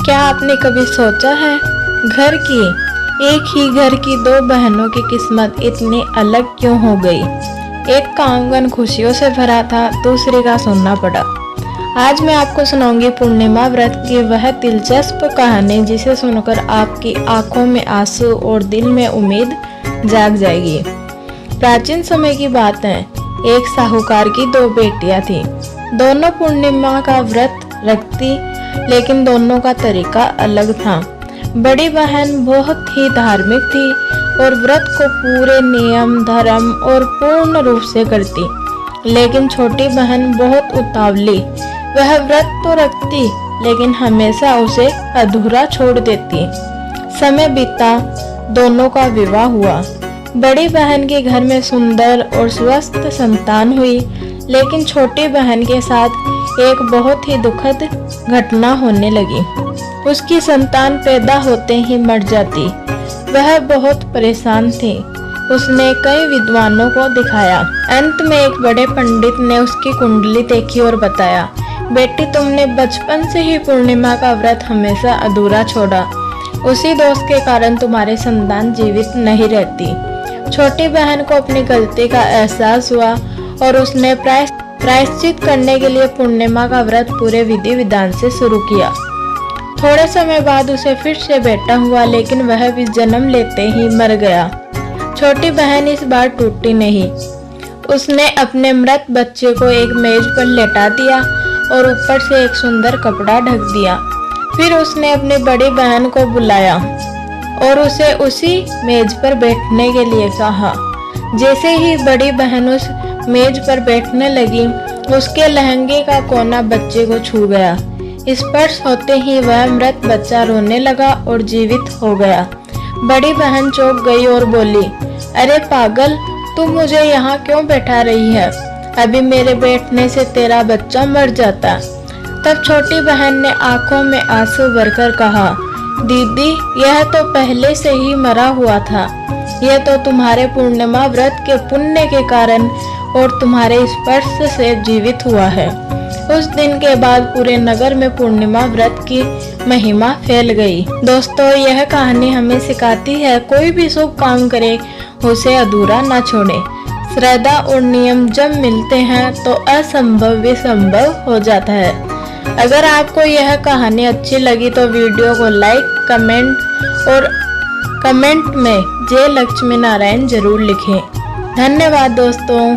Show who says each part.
Speaker 1: क्या आपने कभी सोचा है एक ही घर की दो बहनों की किस्मत इतनी अलग क्यों हो गई। एक का आंगन खुशियों से भरा था, दूसरे का सुनना पड़ा। आज मैं आपको सुनाऊंगी पूर्णिमा व्रत की वह दिलचस्प कहानी जिसे सुनकर आपकी आंखों में आंसू और दिल में उम्मीद जाग जाएगी। प्राचीन समय की बात है। एक साहूकार की दो बेटियां थीं। दोनों पूर्णिमा का व्रत रखती, लेकिन दोनों का तरीका अलग था। बड़ी बहन बहुत ही धार्मिक थी और व्रत को पूरे नियम धर्म और पूर्ण रूप से करती, लेकिन छोटी बहन बहुत उतावली। वह व्रत तो रखती, लेकिन हमेशा उसे अधूरा छोड़ देती। समय बीता, दोनों का विवाह हुआ। बड़ी बहन के घर में सुंदर और स्वस्थ संतान हुई, लेकिन छोटी बहन के साथ एक बहुत ही दुखद घटना होने लगी। उसकी संतान पैदा होते ही मर जाती। वह बहुत परेशान थी। उसने कई विद्वानों को दिखाया। अंत में एक बड़े पंडित ने उसकी कुंडली देखी और बताया, बेटी, तुमने बचपन से ही पूर्णिमा का व्रत हमेशा अधूरा छोड़ा। उसी दोष के कारण तुम्हारी संतान जीवित नहीं रहती। छोटी बहन को अपनी गलती का एहसास हुआ और उसने प्रायश्चित करने के लिए पूर्णिमा का व्रत पूरे विधि विधान से शुरू किया। थोड़े समय बाद उसे फिर से बेटा हुआ, लेकिन वह भी जन्म लेते ही मर गया। छोटी बहन इस बार टूटी नहीं। उसने अपने मृत बच्चे को एक मेज पर लेटा दिया और ऊपर से एक सुंदर कपड़ा ढक दिया। फिर उसने अपनी बड़ी बहन को बुलाया और उसे उसी मेज पर बैठने के लिए कहा। जैसे ही बड़ी बहन उस मेज पर बैठने लगी, उसके लहंगे का कोना बच्चे को छू गया। स्पर्श होते ही वह मृत बच्चा रोने लगा और जीवित हो गया। बड़ी बहन चौंक गई और बोली, अरे पागल, तू मुझे यहाँ क्यों बैठा रही है? अभी मेरे बैठने से तेरा बच्चा मर जाता। तब छोटी बहन ने आंखों में आंसू भरकर कहा, दीदी, यह तो पहले से ही मरा हुआ था। यह तो तुम्हारे पूर्णिमा व्रत के पुण्य के कारण और तुम्हारे स्पर्श से जीवित हुआ है। उस दिन के बाद पूरे नगर में पूर्णिमा व्रत की महिमा फैल गई। दोस्तों, यह कहानी हमें सिखाती है, कोई भी शुभ काम करे उसे अधूरा ना छोड़े। श्रद्धा और नियम जब मिलते हैं तो असंभव भी संभव हो जाता है। अगर आपको यह कहानी अच्छी लगी तो वीडियो को लाइक, कमेंट में जय लक्ष्मी नारायण जरूर लिखें। धन्यवाद दोस्तों।